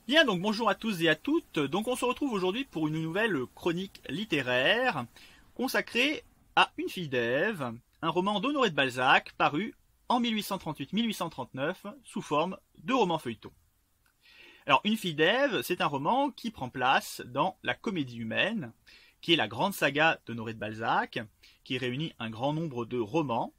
Bien, donc bonjour à tous et à toutes. Donc on se retrouve aujourd'hui pour une nouvelle chronique littéraire consacrée à Une fille d'Ève, un roman d'Honoré de Balzac paru en 1838-1839 sous forme de roman feuilleton. Alors Une fille d'Ève, c'est un roman qui prend place dans La Comédie humaine, qui est la grande saga d'Honoré de Balzac, qui réunit un grand nombre de romans,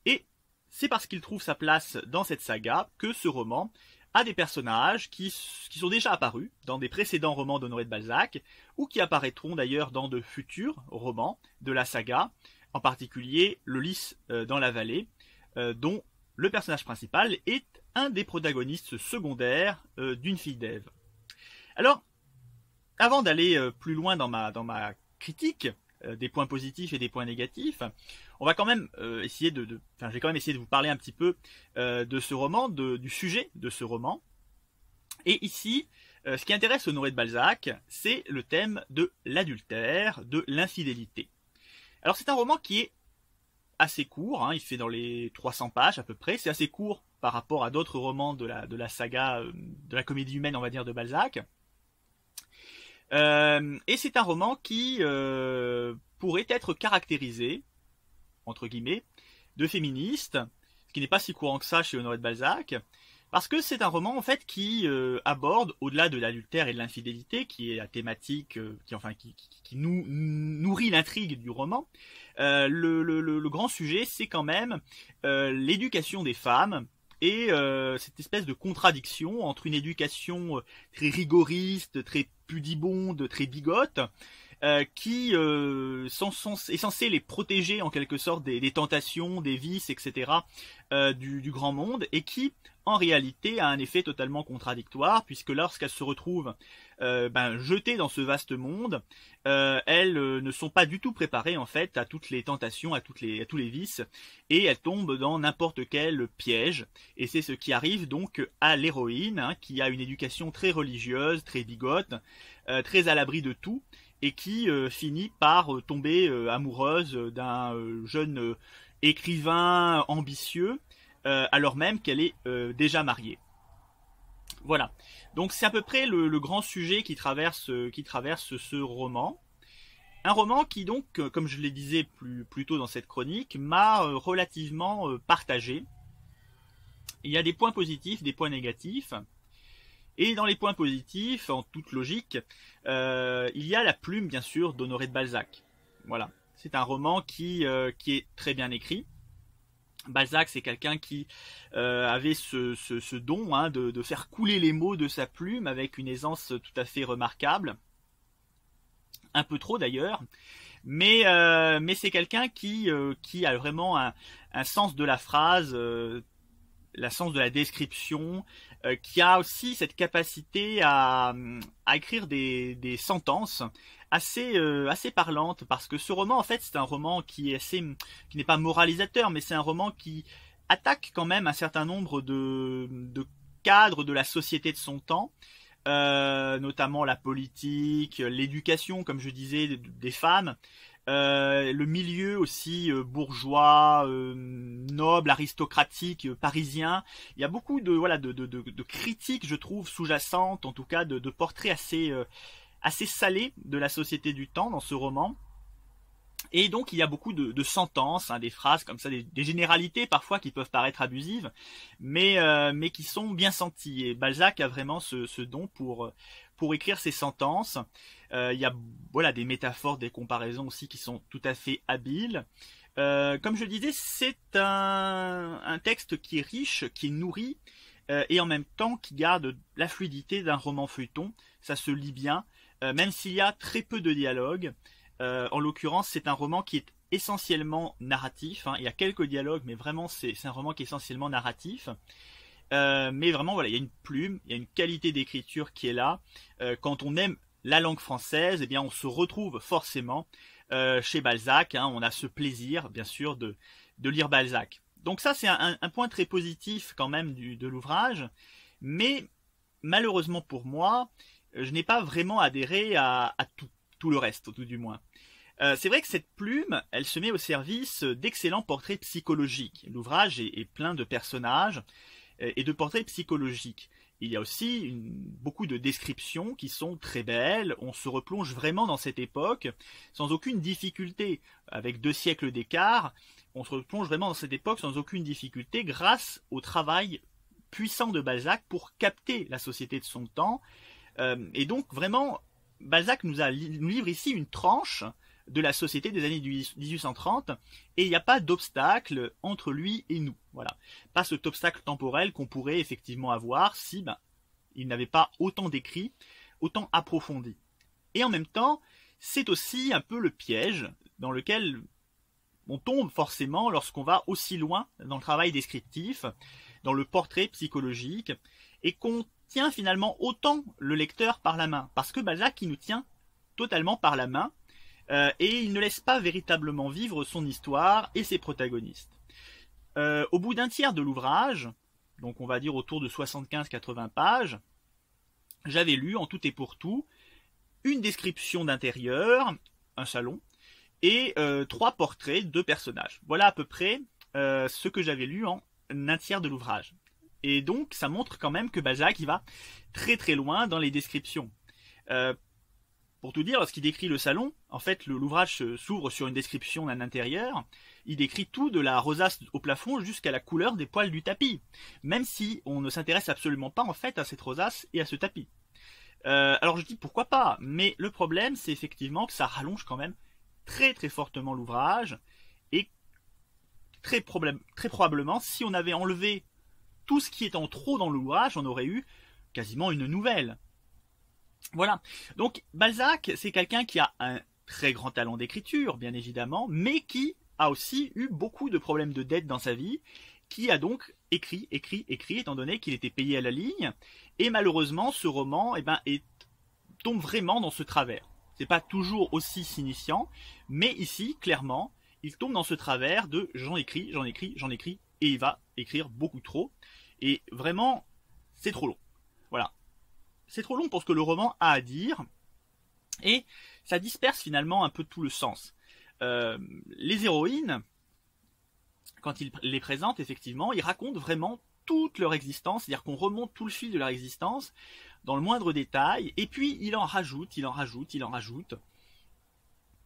et c'est parce qu'il trouve sa place dans cette saga que ce roman a des personnages qui sont déjà apparus dans des précédents romans d'Honoré de Balzac, ou qui apparaîtront d'ailleurs dans de futurs romans de la saga, en particulier Le Lys dans la vallée, dont le personnage principal est un des protagonistes secondaires d'Une fille d'Ève. Alors, avant d'aller plus loin dans ma critique, des points positifs et des points négatifs, on va quand même je vais quand même essayer de vous parler un petit peu de ce roman, du sujet de ce roman. Et ici, ce qui intéresse Honoré de Balzac, c'est le thème de l'adultère, de l'infidélité. Alors c'est un roman qui est assez court, hein, il fait dans les 300 pages à peu près, c'est assez court par rapport à d'autres romans de la saga, de la comédie humaine, on va dire, de Balzac. Et c'est un roman qui pourrait être caractérisé, entre guillemets, de féministe, ce qui n'est pas si courant que ça chez Honoré de Balzac, parce que c'est un roman en fait qui aborde, au-delà de l'adultère et de l'infidélité, qui est la thématique qui nourrit l'intrigue du roman, le grand sujet, c'est quand même l'éducation des femmes, et cette espèce de contradiction entre une éducation très rigoriste, très pudibonde, très bigote, qui est censée les protéger en quelque sorte des tentations, des vices, etc. Du grand monde, et qui en réalité a un effet totalement contradictoire, puisque lorsqu'elles se retrouvent jetées dans ce vaste monde, elles ne sont pas du tout préparées en fait à toutes les tentations, à tous les vices, et elles tombent dans n'importe quel piège. Et c'est ce qui arrive donc à l'héroïne, hein, qui a une éducation très religieuse, très bigote, très à l'abri de tout, et qui finit par tomber amoureuse d'un jeune écrivain ambitieux, alors même qu'elle est déjà mariée. Voilà. Donc c'est à peu près le grand sujet qui traverse ce roman. Un roman qui donc, comme je le disais plus tôt dans cette chronique, m'a relativement partagé. Il y a des points positifs, des points négatifs. Et dans les points positifs, en toute logique, il y a la plume, bien sûr, d'Honoré de Balzac. Voilà. C'est un roman qui est très bien écrit. Balzac, c'est quelqu'un qui avait ce don, hein, de faire couler les mots de sa plume avec une aisance tout à fait remarquable. Un peu trop d'ailleurs. Mais c'est quelqu'un qui a vraiment un sens de la phrase, la sens de la description, qui a aussi cette capacité à écrire des sentences assez parlantes, parce que ce roman, en fait, c'est un roman qui n'est pas moralisateur, mais c'est un roman qui attaque quand même un certain nombre de cadres de la société de son temps, notamment la politique, l'éducation, comme je disais, des femmes, le milieu aussi bourgeois, noble, aristocratique, parisien. Il y a beaucoup de critiques, je trouve, sous-jacentes, en tout cas de portraits assez salés de la société du temps dans ce roman. Et donc il y a beaucoup de sentences, hein, des phrases comme ça, des généralités parfois qui peuvent paraître abusives, mais qui sont bien senties. Et Balzac a vraiment ce don pour écrire ses sentences. Il y a des métaphores, des comparaisons aussi qui sont tout à fait habiles. Comme je le disais, c'est un texte qui est riche, qui est nourri, et en même temps qui garde la fluidité d'un roman feuilleton. Ça se lit bien, même s'il y a très peu de dialogue. En l'occurrence, c'est un roman qui est essentiellement narratif, hein. Il y a quelques dialogues, mais vraiment c'est un roman qui est essentiellement narratif. Mais vraiment, voilà, il y a une plume, il y a une qualité d'écriture qui est là. Quand on aime la langue française, eh bien, on se retrouve forcément chez Balzac, hein. On a ce plaisir, bien sûr, de lire Balzac. Donc ça, c'est un point très positif quand même de l'ouvrage. Mais malheureusement pour moi, je n'ai pas vraiment adhéré à tout le reste, tout du moins. C'est vrai que cette plume, elle se met au service d'excellents portraits psychologiques. L'ouvrage est plein de personnages et de portraits psychologiques. il y a aussi beaucoup de descriptions qui sont très belles. On se replonge vraiment dans cette époque sans aucune difficulté. Avec 2 siècles d'écart, on se replonge vraiment dans cette époque sans aucune difficulté grâce au travail puissant de Balzac pour capter la société de son temps. Et donc vraiment, Balzac nous livre ici une tranche de la société des années 1830, et il n'y a pas d'obstacle entre lui et nous. Voilà. Pas cet obstacle temporel qu'on pourrait effectivement avoir si il n'avait pas autant d'écrits, autant approfondi. Et en même temps, c'est aussi un peu le piège dans lequel on tombe forcément lorsqu'on va aussi loin dans le travail descriptif, dans le portrait psychologique, et qu'on tient finalement autant le lecteur par la main. Parce que Balzac, il nous tient totalement par la main, et il ne laisse pas véritablement vivre son histoire et ses protagonistes. Au bout d'un tiers de l'ouvrage, donc on va dire autour de 75-80 pages, j'avais lu en tout et pour tout une description d'intérieur, un salon, et 3 portraits de personnages. Voilà à peu près ce que j'avais lu en un tiers de l'ouvrage. Et donc ça montre quand même que Balzac il va très très loin dans les descriptions. Pour tout dire, lorsqu'il décrit le salon, en fait, l'ouvrage s'ouvre sur une description d'un intérieur. Il décrit tout de la rosace au plafond jusqu'à la couleur des poils du tapis, même si on ne s'intéresse absolument pas en fait à cette rosace et à ce tapis. Alors je dis pourquoi pas, mais le problème c'est effectivement que ça rallonge quand même très très fortement l'ouvrage, et très probablement, si on avait enlevé tout ce qui est en trop dans l'ouvrage, on aurait eu quasiment une nouvelle. Voilà. Donc Balzac, c'est quelqu'un qui a un très grand talent d'écriture, bien évidemment, mais qui a aussi eu beaucoup de problèmes de dette dans sa vie, qui a donc écrit, étant donné qu'il était payé à la ligne, et malheureusement, ce roman, tombe vraiment dans ce travers. C'est pas toujours aussi signifiant, mais ici, clairement, il tombe dans ce travers de j'en écris, et il va écrire beaucoup trop, et vraiment, c'est trop long. Voilà. C'est trop long pour ce que le roman a à dire, et ça disperse finalement un peu tout le sens. Les héroïnes, quand il les présente, effectivement, ils racontent vraiment toute leur existence, c'est-à-dire qu'on remonte tout le fil de leur existence, dans le moindre détail, et puis il en rajoute,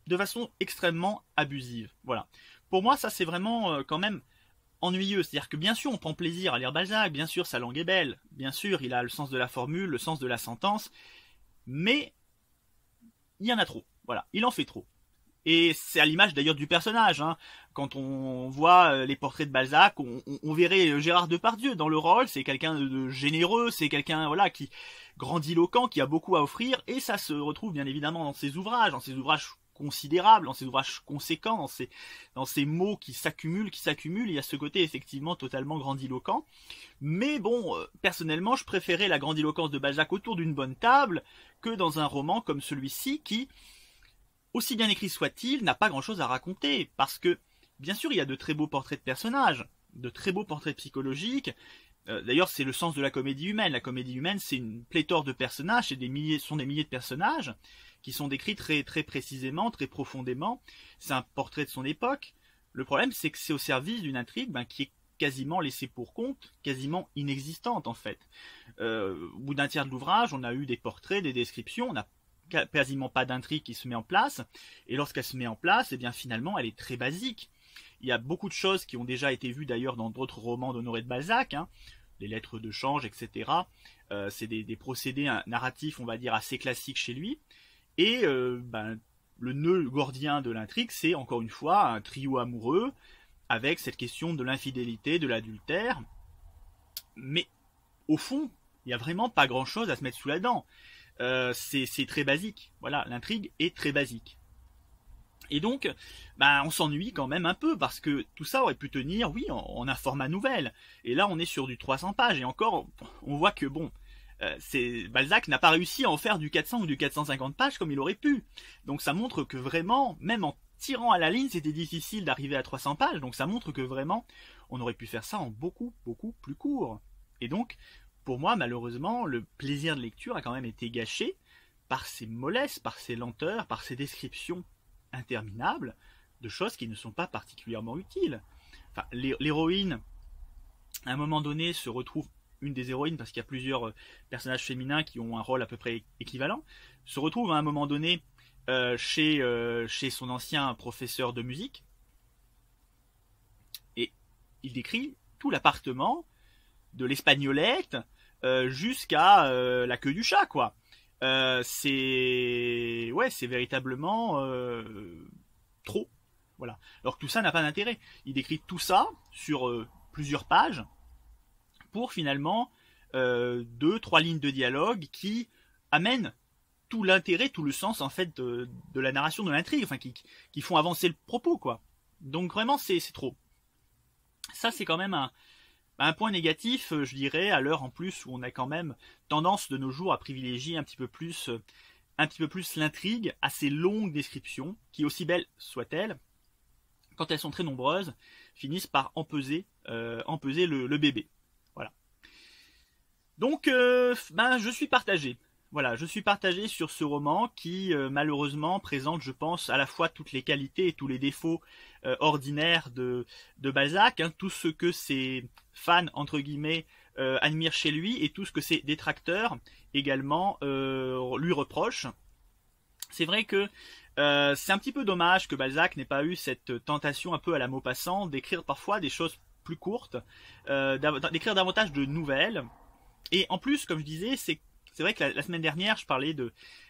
de façon extrêmement abusive. Voilà. Pour moi, ça c'est vraiment quand même ennuyeux, c'est-à-dire que bien sûr on prend plaisir à lire Balzac, bien sûr sa langue est belle, bien sûr il a le sens de la formule, le sens de la sentence, mais il y en a trop, voilà, il en fait trop. Et c'est à l'image d'ailleurs du personnage, hein. Quand on voit les portraits de Balzac, on verrait Gérard Depardieu dans le rôle, c'est quelqu'un de généreux, c'est quelqu'un voilà qui grandiloquent, qui a beaucoup à offrir, et ça se retrouve bien évidemment dans ses ouvrages considérables, dans ses ouvrages conséquents, dans ces mots qui s'accumulent, il y a ce côté effectivement totalement grandiloquent. Mais bon, personnellement, je préférais la grandiloquence de Balzac autour d'une bonne table que dans un roman comme celui-ci qui, aussi bien écrit soit-il, n'a pas grand-chose à raconter, parce que, bien sûr, il y a de très beaux portraits de personnages, de très beaux portraits psychologiques. D'ailleurs, c'est le sens de la comédie humaine. La comédie humaine, c'est une pléthore de personnages, ce sont des milliers de personnages qui sont décrits très, très précisément, très profondément. C'est un portrait de son époque. Le problème, c'est que c'est au service d'une intrigue qui est quasiment laissée pour compte, quasiment inexistante en fait. Au bout d'un tiers de l'ouvrage, on a eu des portraits, des descriptions, on n'a quasiment pas d'intrigue qui se met en place, et lorsqu'elle se met en place, finalement, elle est très basique. Il y a beaucoup de choses qui ont déjà été vues d'ailleurs dans d'autres romans d'Honoré de Balzac, hein, les lettres de change, etc. C'est des procédés narratifs, on va dire, assez classiques chez lui. Et le nœud gordien de l'intrigue, c'est encore une fois un trio amoureux, avec cette question de l'infidélité, de l'adultère. Mais au fond, il n'y a vraiment pas grand-chose à se mettre sous la dent. C'est très basique. Voilà, l'intrigue est très basique. Et donc, on s'ennuie quand même un peu, parce que tout ça aurait pu tenir, oui, en un format nouvelle. Et là, on est sur du 300 pages, et encore, on voit que, bon, Balzac n'a pas réussi à en faire du 400 ou du 450 pages comme il aurait pu. Donc ça montre que vraiment, même en tirant à la ligne, c'était difficile d'arriver à 300 pages. Donc ça montre que vraiment, on aurait pu faire ça en beaucoup, beaucoup plus court. Et donc, pour moi, malheureusement, le plaisir de lecture a quand même été gâché par ces mollesses, par ces lenteurs, par ces descriptions interminables de choses qui ne sont pas particulièrement utiles. Enfin, l'héroïne, à un moment donné, se retrouve une des héroïnes, parce qu'il y a plusieurs personnages féminins qui ont un rôle à peu près équivalent, se retrouve à un moment donné chez son ancien professeur de musique, et il décrit tout l'appartement, de l'espagnolette jusqu'à la queue du chat, quoi. C'est véritablement trop. Voilà. Alors que tout ça n'a pas d'intérêt. Il décrit tout ça sur plusieurs pages pour finalement 2-3 lignes de dialogue qui amènent tout l'intérêt, tout le sens en fait de la narration de l'intrigue, enfin qui font avancer le propos, quoi. Donc vraiment c'est trop. Ça c'est quand même un point négatif, je dirais, à l'heure en plus où on a quand même tendance de nos jours à privilégier un petit peu plus l'intrigue à ces longues descriptions, qui aussi belles soient-elles, quand elles sont très nombreuses, finissent par empeser le bébé. Voilà. Donc, je suis partagé. Voilà, je suis partagé sur ce roman qui, malheureusement, présente, je pense, à la fois toutes les qualités et tous les défauts ordinaires de Balzac, hein, tout ce que ses fans, entre guillemets, admirent chez lui et tout ce que ses détracteurs également lui reprochent. C'est vrai que c'est un petit peu dommage que Balzac n'ait pas eu cette tentation un peu à la Maupassant d'écrire parfois des choses plus courtes, d'écrire davantage de nouvelles. Et en plus, comme je disais, c'est vrai que la semaine dernière, je parlais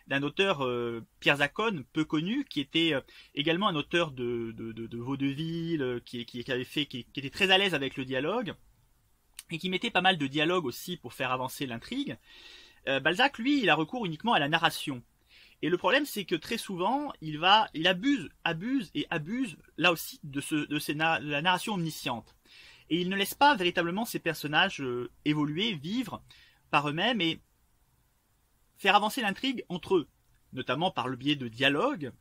d'un auteur, Pierre Zacone, peu connu, qui était également un auteur de vaudeville, qui était très à l'aise avec le dialogue, et qui mettait pas mal de dialogue aussi pour faire avancer l'intrigue. Balzac, lui, il a recours uniquement à la narration. Et le problème, c'est que très souvent, il abuse là aussi de la narration omnisciente. Et il ne laisse pas véritablement ses personnages évoluer, vivre par eux-mêmes et faire avancer l'intrigue entre eux, notamment par le biais de dialogues.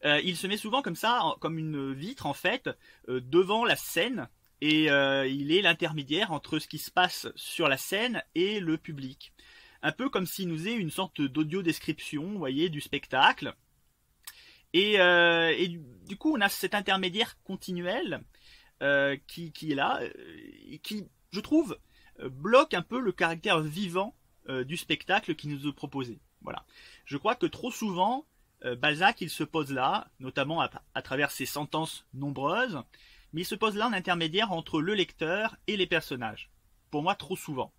Il se met souvent comme ça, comme une vitre en fait, devant la scène, et il est l'intermédiaire entre ce qui se passe sur la scène et le public. Un peu comme s'il nous faisait une sorte d'audio-description, vous voyez, du spectacle. Et du coup, on a cet intermédiaire continuel qui est là, et qui, je trouve, bloque un peu le caractère vivant du spectacle qui nous est proposé. Voilà. Je crois que trop souvent, Balzac, il se pose là, notamment à travers ses sentences nombreuses, mais il se pose là en intermédiaire entre le lecteur et les personnages. Pour moi, trop souvent.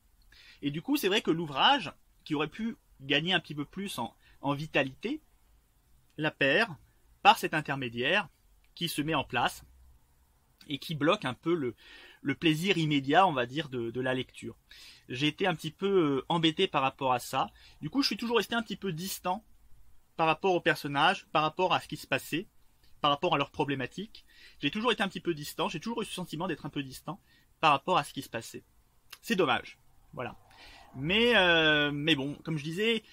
Et du coup, c'est vrai que l'ouvrage, qui aurait pu gagner un petit peu plus en vitalité, la perd par cet intermédiaire qui se met en place et qui bloque un peu le plaisir immédiat, on va dire, de la lecture. J'ai été un petit peu embêté par rapport à ça. Du coup, je suis toujours resté un petit peu distant par rapport aux personnages, par rapport à ce qui se passait, par rapport à leurs problématiques. J'ai toujours été un petit peu distant, j'ai toujours eu ce sentiment d'être un peu distant par rapport à ce qui se passait. C'est dommage. Voilà. Mais bon, comme je disais,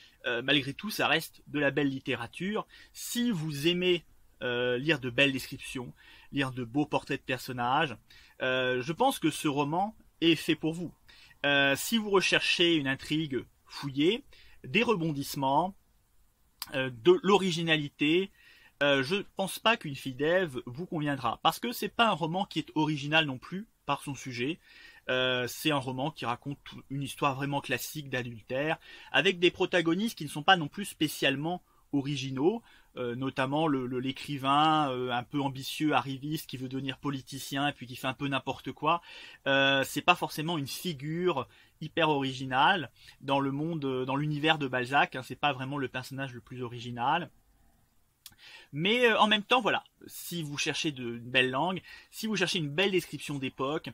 malgré tout, ça reste de la belle littérature. Si vous aimez lire de belles descriptions, lire de beaux portraits de personnages, je pense que ce roman est fait pour vous. Si vous recherchez une intrigue fouillée, des rebondissements, de l'originalité, je pense pas qu'Une fille d'Ève vous conviendra. Parce que c'est pas un roman qui est original non plus par son sujet. C'est un roman qui raconte une histoire vraiment classique d'adultère, avec des protagonistes qui ne sont pas non plus spécialement originaux, notamment l'écrivain un peu ambitieux, arriviste, qui veut devenir politicien et puis qui fait un peu n'importe quoi. C'est pas forcément une figure hyper originale dans le monde, dans l'univers de Balzac, hein, c'est pas vraiment le personnage le plus original. Mais en même temps, voilà, si vous cherchez une belle langue, si vous cherchez une belle description d'époque,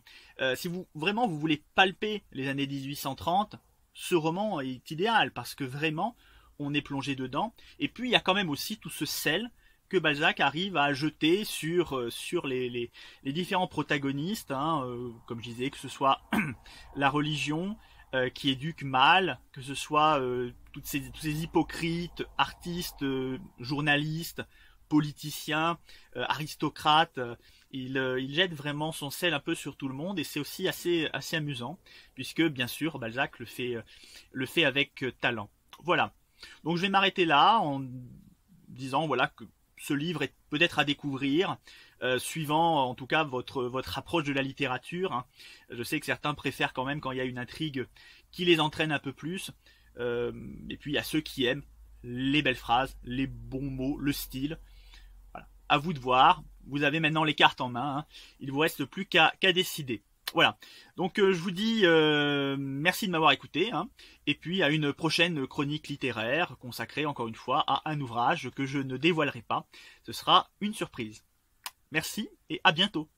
si vous voulez palper les années 1830, ce roman est idéal parce que vraiment, on est plongé dedans. Et puis, il y a quand même aussi tout ce sel que Balzac arrive à jeter sur les différents protagonistes, hein, comme je disais, que ce soit la religion, qui éduque mal, que ce soit tous ces hypocrites, artistes, journalistes, politiciens, aristocrates. Il jette vraiment son sel un peu sur tout le monde et c'est aussi assez amusant puisque bien sûr Balzac le fait avec talent. Voilà. Donc je vais m'arrêter là en disant voilà que ce livre est peut-être à découvrir, suivant en tout cas votre approche de la littérature. Hein. Je sais que certains préfèrent quand même quand il y a une intrigue qui les entraîne un peu plus. Et puis il y a ceux qui aiment les belles phrases, les bons mots, le style. Voilà. À vous de voir. Vous avez maintenant les cartes en main. Hein. Il vous reste plus qu'à décider. Voilà. Donc je vous dis merci de m'avoir écouté. Hein. Et puis à une prochaine chronique littéraire consacrée encore une fois à un ouvrage que je ne dévoilerai pas. Ce sera une surprise. Merci et à bientôt.